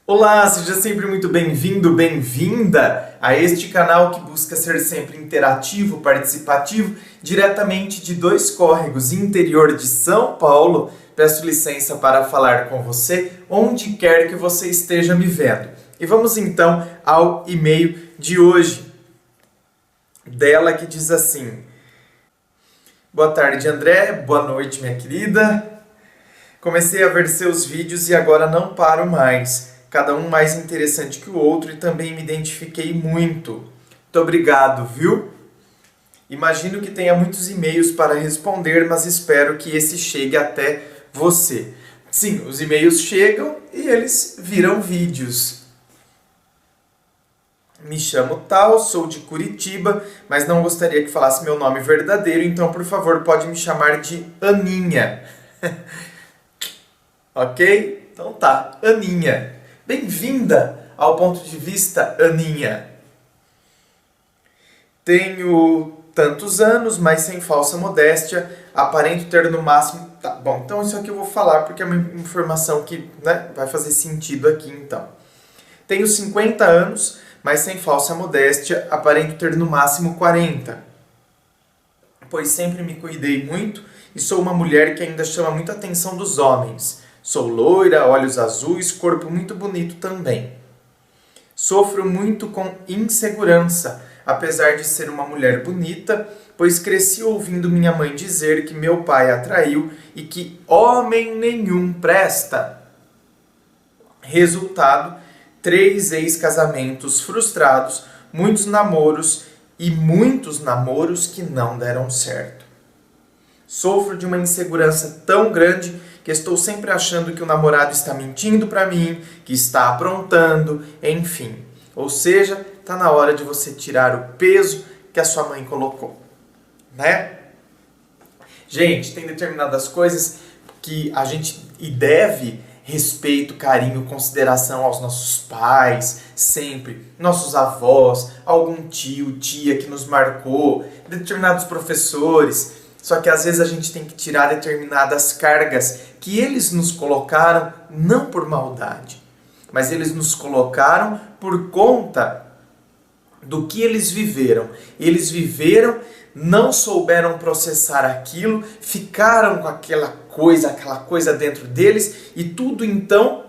Olá, seja sempre muito bem-vindo, bem-vinda a este canal que busca ser sempre interativo, participativo, diretamente de Dois Córregos, interior de São Paulo. Peço licença para falar com você, onde quer que você esteja me vendo. E vamos então ao e-mail de hoje, dela que diz assim: Boa tarde, André. Boa noite, minha querida. Comecei a ver seus vídeos e agora não paro mais. Cada um mais interessante que o outro e também me identifiquei muito. Muito obrigado, viu? Imagino que tenha muitos e-mails para responder, mas espero que esse chegue até você. Sim, os e-mails chegam e eles viram vídeos. Me chamo tal, sou de Curitiba, mas não gostaria que falasse meu nome verdadeiro, então por favor pode me chamar de Aninha. Ok? Então tá, Aninha. Bem-vinda ao Ponto de Vista, Aninha. Tenho tantos anos, mas sem falsa modéstia, aparento ter no máximo... Tá, bom, então isso aqui eu vou falar porque é uma informação que, vai fazer sentido aqui então. Tenho 50 anos, mas sem falsa modéstia, aparento ter no máximo 40. Pois sempre me cuidei muito e sou uma mulher que ainda chama muita atenção dos homens. Sou loira, olhos azuis, corpo muito bonito também. Sofro muito com insegurança, apesar de ser uma mulher bonita, pois cresci ouvindo minha mãe dizer que meu pai a traiu e que homem nenhum presta. Resultado, 3 ex-casamentos frustrados, muitos namoros que não deram certo. Sofro de uma insegurança tão grande que estou sempre achando que o namorado está mentindo para mim, que está aprontando, enfim. Ou seja, está na hora de você tirar o peso que a sua mãe colocou, né? Gente, tem determinadas coisas que a gente deve respeito, carinho, consideração aos nossos pais, sempre, nossos avós, algum tio, tia que nos marcou, determinados professores. Só que às vezes a gente tem que tirar determinadas cargas que eles nos colocaram não por maldade, mas eles nos colocaram por conta do que eles viveram. Eles viveram, não souberam processar aquilo, ficaram com aquela coisa dentro deles e tudo então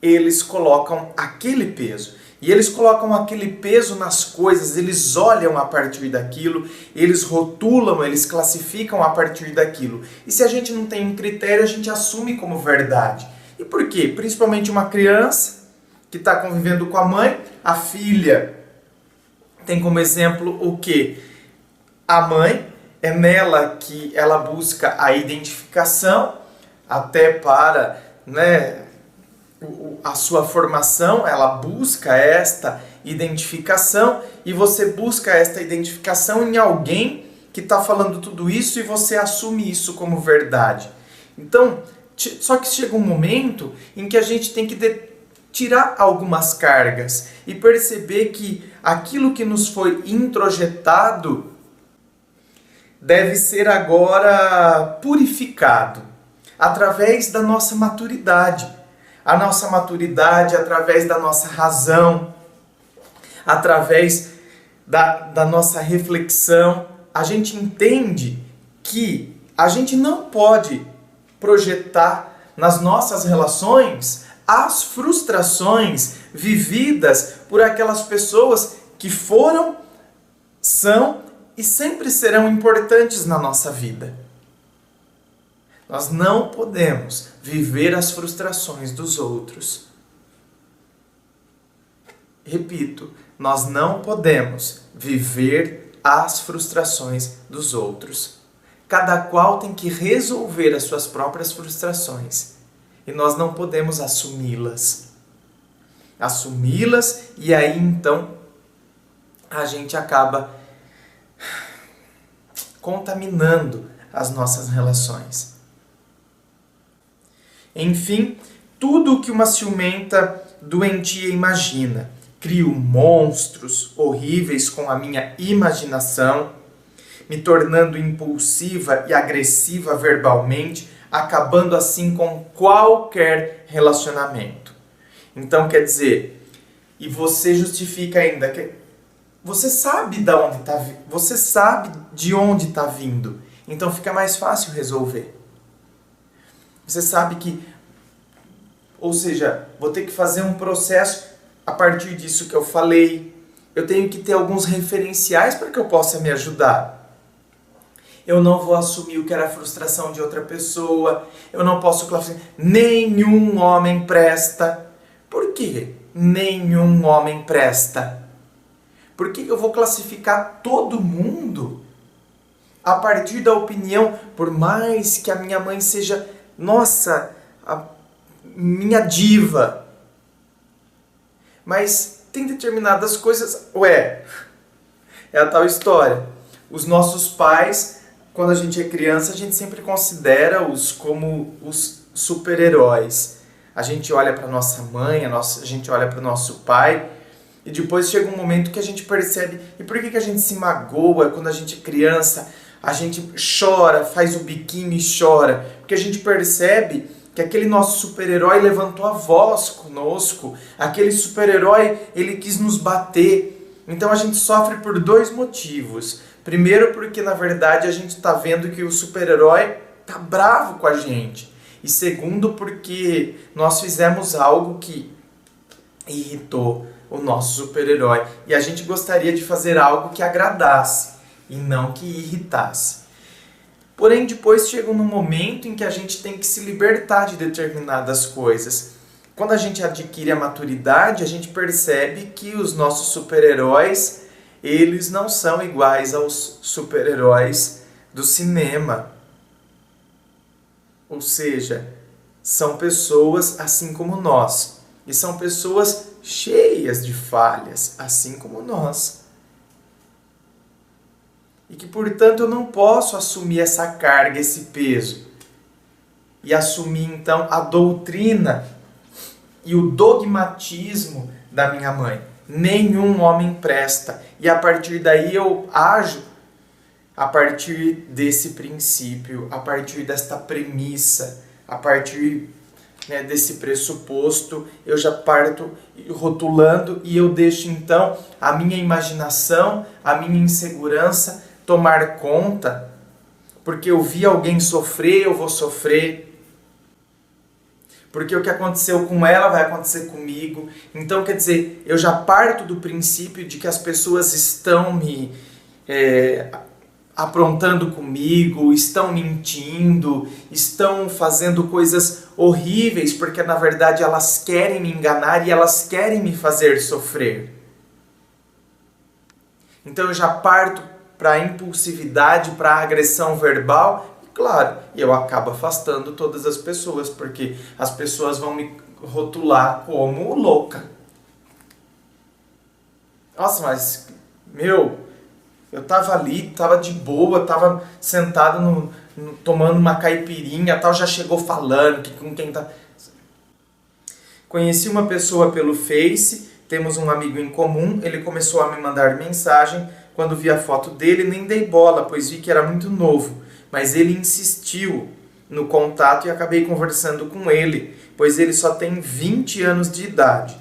eles colocam aquele peso. E eles colocam aquele peso nas coisas, eles olham a partir daquilo, eles rotulam, eles classificam a partir daquilo. E se a gente não tem um critério, a gente assume como verdade. E por quê? Principalmente uma criança que está convivendo com a mãe, a filha tem como exemplo o quê? A mãe, é nela que ela busca a identificação, até para, a sua formação, ela busca esta identificação e você busca esta identificação em alguém que está falando tudo isso e você assume isso como verdade. Então, só que chega um momento em que a gente tem que tirar algumas cargas e perceber que aquilo que nos foi introjetado deve ser agora purificado através da nossa maturidade. A nossa maturidade através da nossa razão, através da nossa reflexão. A gente entende que a gente não pode projetar nas nossas relações as frustrações vividas por aquelas pessoas que foram, são e sempre serão importantes na nossa vida. Nós não podemos viver as frustrações dos outros. Repito, nós não podemos viver as frustrações dos outros. Cada qual tem que resolver as suas próprias frustrações. E nós não podemos assumi-las. Assumi-las e aí então a gente acaba contaminando as nossas relações. Enfim, tudo o que uma ciumenta doentia imagina. Crio monstros horríveis com a minha imaginação, me tornando impulsiva e agressiva verbalmente, acabando assim com qualquer relacionamento. Então, quer dizer, e você justifica ainda que você sabe você sabe de onde está vindo. Então fica mais fácil resolver. Você sabe que, ou seja, vou ter que fazer um processo a partir disso que eu falei. Eu tenho que ter alguns referenciais para que eu possa me ajudar. Eu não vou assumir o que era a frustração de outra pessoa. Eu não posso classificar. Nenhum homem presta. Por quê? Nenhum homem presta. Por que eu vou classificar todo mundo a partir da opinião, por mais que a minha mãe seja, nossa, a minha diva? Mas tem determinadas coisas, é a tal história. Os nossos pais, quando a gente é criança, a gente sempre considera-os como os super-heróis. A gente olha para nossa mãe, a gente olha para o nosso pai, e depois chega um momento que a gente percebe, e por que a gente se magoa quando a gente é criança? A gente chora, faz o biquinho e chora, porque a gente percebe que aquele nosso super-herói levantou a voz conosco, aquele super-herói, ele quis nos bater. Então a gente sofre por dois motivos. Primeiro, porque na verdade a gente está vendo que o super-herói está bravo com a gente. E segundo, porque nós fizemos algo que irritou o nosso super-herói. E a gente gostaria de fazer algo que agradasse e não que irritasse. Porém, depois chega um momento em que a gente tem que se libertar de determinadas coisas. Quando a gente adquire a maturidade, a gente percebe que os nossos super-heróis, eles não são iguais aos super-heróis do cinema. Ou seja, são pessoas assim como nós. E são pessoas cheias de falhas, assim como nós. E que, portanto, eu não posso assumir essa carga, esse peso. E assumir, então, a doutrina e o dogmatismo da minha mãe. Nenhum homem presta. E a partir daí eu ajo a partir desse princípio, a partir desta premissa, a partir desse pressuposto, eu já parto rotulando e eu deixo então a minha imaginação, a minha insegurança tomar conta, porque eu vi alguém sofrer, eu vou sofrer. Porque o que aconteceu com ela vai acontecer comigo. Então, quer dizer, eu já parto do princípio de que as pessoas estão me aprontando comigo, estão mentindo, estão fazendo coisas horríveis, porque na verdade elas querem me enganar e elas querem me fazer sofrer. Então eu já parto para a impulsividade, para a agressão verbal. Claro, e eu acabo afastando todas as pessoas, porque as pessoas vão me rotular como louca. Nossa, mas, eu tava ali, tava de boa, tava sentado tomando uma caipirinha, tal, já chegou falando com quem tá... Conheci uma pessoa pelo Face, temos um amigo em comum, ele começou a me mandar mensagem, quando vi a foto dele nem dei bola, pois vi que era muito novo. Mas ele insistiu no contato e acabei conversando com ele, pois ele só tem 20 anos de idade.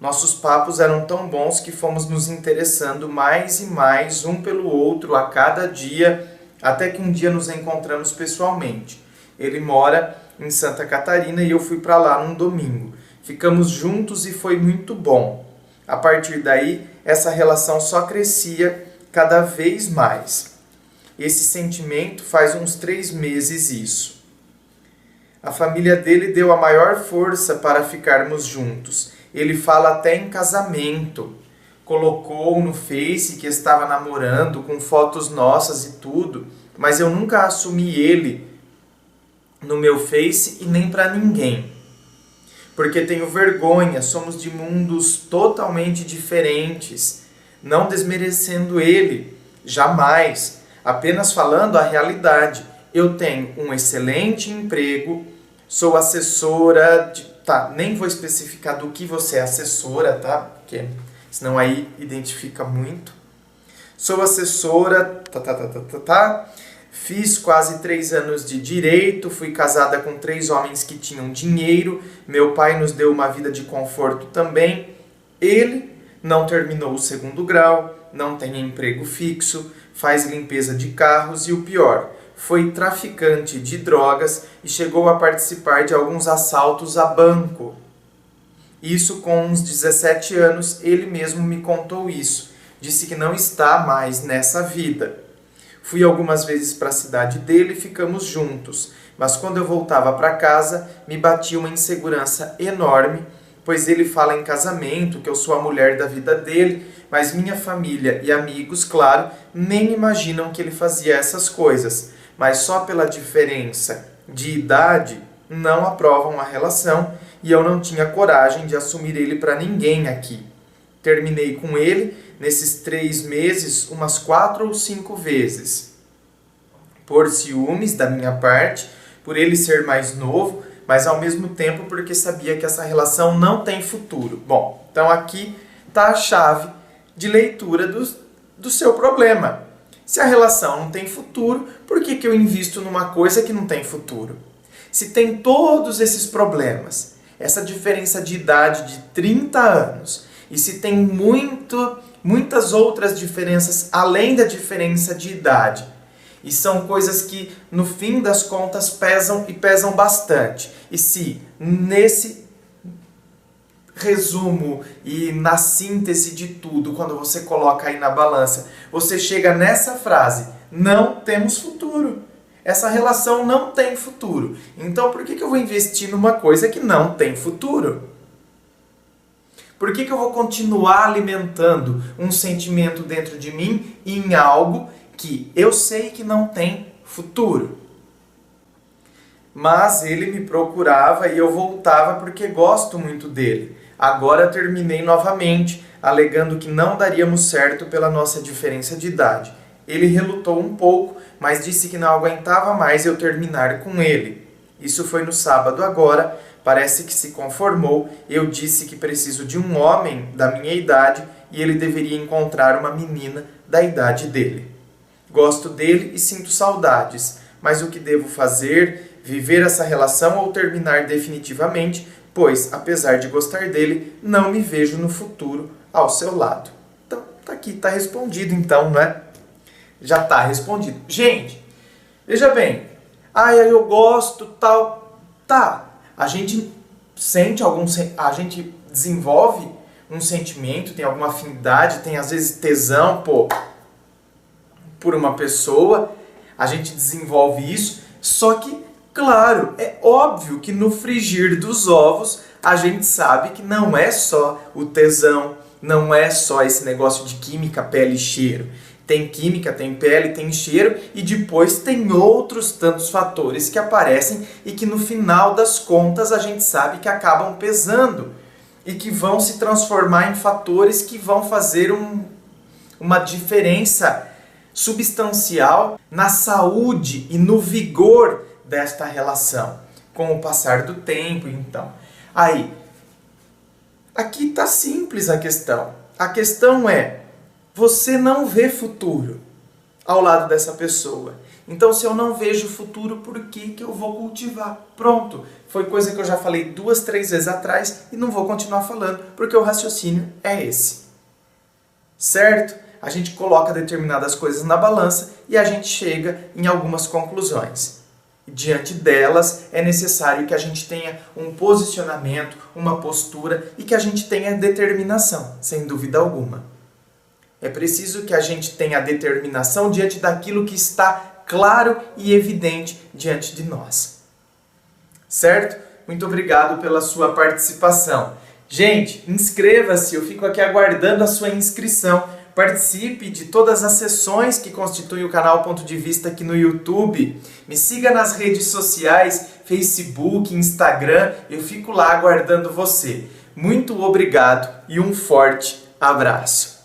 Nossos papos eram tão bons que fomos nos interessando mais e mais um pelo outro a cada dia, até que um dia nos encontramos pessoalmente. Ele mora em Santa Catarina e eu fui para lá num domingo. Ficamos juntos e foi muito bom. A partir daí, essa relação só crescia cada vez mais. Esse sentimento faz uns 3 meses isso. A família dele deu a maior força para ficarmos juntos. Ele fala até em casamento. Colocou no Face que estava namorando, com fotos nossas e tudo, mas eu nunca assumi ele no meu Face e nem para ninguém. Porque tenho vergonha, somos de mundos totalmente diferentes. Não desmerecendo ele, jamais. Apenas falando a realidade. Eu tenho um excelente emprego, sou assessora de... Tá, nem vou especificar do que você é assessora, tá? Porque senão aí identifica muito. Sou assessora, Fiz quase 3 anos de direito, fui casada com 3 homens que tinham dinheiro, meu pai nos deu uma vida de conforto também. Ele não terminou o 2º grau, não tem emprego fixo, faz limpeza de carros e o pior, foi traficante de drogas e chegou a participar de alguns assaltos a banco. Isso com uns 17 anos, ele mesmo me contou isso. Disse que não está mais nessa vida. Fui algumas vezes para a cidade dele e ficamos juntos, mas quando eu voltava para casa, me batia uma insegurança enorme, pois ele fala em casamento, que eu sou a mulher da vida dele, mas minha família e amigos, claro, nem imaginam que ele fazia essas coisas, mas só pela diferença de idade não aprovam a relação e eu não tinha coragem de assumir ele para ninguém aqui. Terminei com ele nesses 3 meses umas 4 ou 5 vezes. Por ciúmes da minha parte, por ele ser mais novo, mas ao mesmo tempo porque sabia que essa relação não tem futuro. Bom, então aqui está a chave de leitura do seu problema. Se a relação não tem futuro, por que eu invisto numa coisa que não tem futuro? Se tem todos esses problemas, essa diferença de idade de 30 anos, e se tem muitas outras diferenças além da diferença de idade, e são coisas que no fim das contas pesam e pesam bastante, e se nesse resumo e na síntese de tudo, quando você coloca aí na balança, você chega nessa frase: não temos futuro. Essa relação não tem futuro. Então por que eu vou investir numa coisa que não tem futuro? Por que eu vou continuar alimentando um sentimento dentro de mim em algo que eu sei que não tem futuro? Mas ele me procurava e eu voltava porque gosto muito dele. Agora terminei novamente, alegando que não daríamos certo pela nossa diferença de idade. Ele relutou um pouco, mas disse que não aguentava mais eu terminar com ele. Isso foi no sábado agora, parece que se conformou. Eu disse que preciso de um homem da minha idade e ele deveria encontrar uma menina da idade dele. Gosto dele e sinto saudades, mas o que devo fazer? Viver essa relação ou terminar definitivamente? Pois, apesar de gostar dele, não me vejo no futuro ao seu lado. Então, tá aqui, tá respondido então, não é? Já tá respondido. Gente, veja bem. Eu gosto, tal. Tá, a gente sente a gente desenvolve um sentimento, tem alguma afinidade, tem às vezes tesão, por uma pessoa. A gente desenvolve isso, só que claro, é óbvio que no frigir dos ovos a gente sabe que não é só o tesão, não é só esse negócio de química, pele e cheiro. Tem química, tem pele, tem cheiro e depois tem outros tantos fatores que aparecem e que no final das contas a gente sabe que acabam pesando e que vão se transformar em fatores que vão fazer uma diferença substancial na saúde e no vigor desta relação, com o passar do tempo, então. Aqui está simples a questão. A questão é, você não vê futuro ao lado dessa pessoa. Então, se eu não vejo futuro, por que eu vou cultivar? Pronto. Foi coisa que eu já falei 2, 3 vezes atrás e não vou continuar falando, porque o raciocínio é esse. Certo? A gente coloca determinadas coisas na balança e a gente chega em algumas conclusões. Diante delas, é necessário que a gente tenha um posicionamento, uma postura e que a gente tenha determinação, sem dúvida alguma. É preciso que a gente tenha determinação diante daquilo que está claro e evidente diante de nós. Certo? Muito obrigado pela sua participação. Gente, inscreva-se, eu fico aqui aguardando a sua inscrição. Participe de todas as sessões que constituem o canal Ponto de Vista aqui no YouTube. Me siga nas redes sociais, Facebook, Instagram. Eu fico lá aguardando você. Muito obrigado e um forte abraço.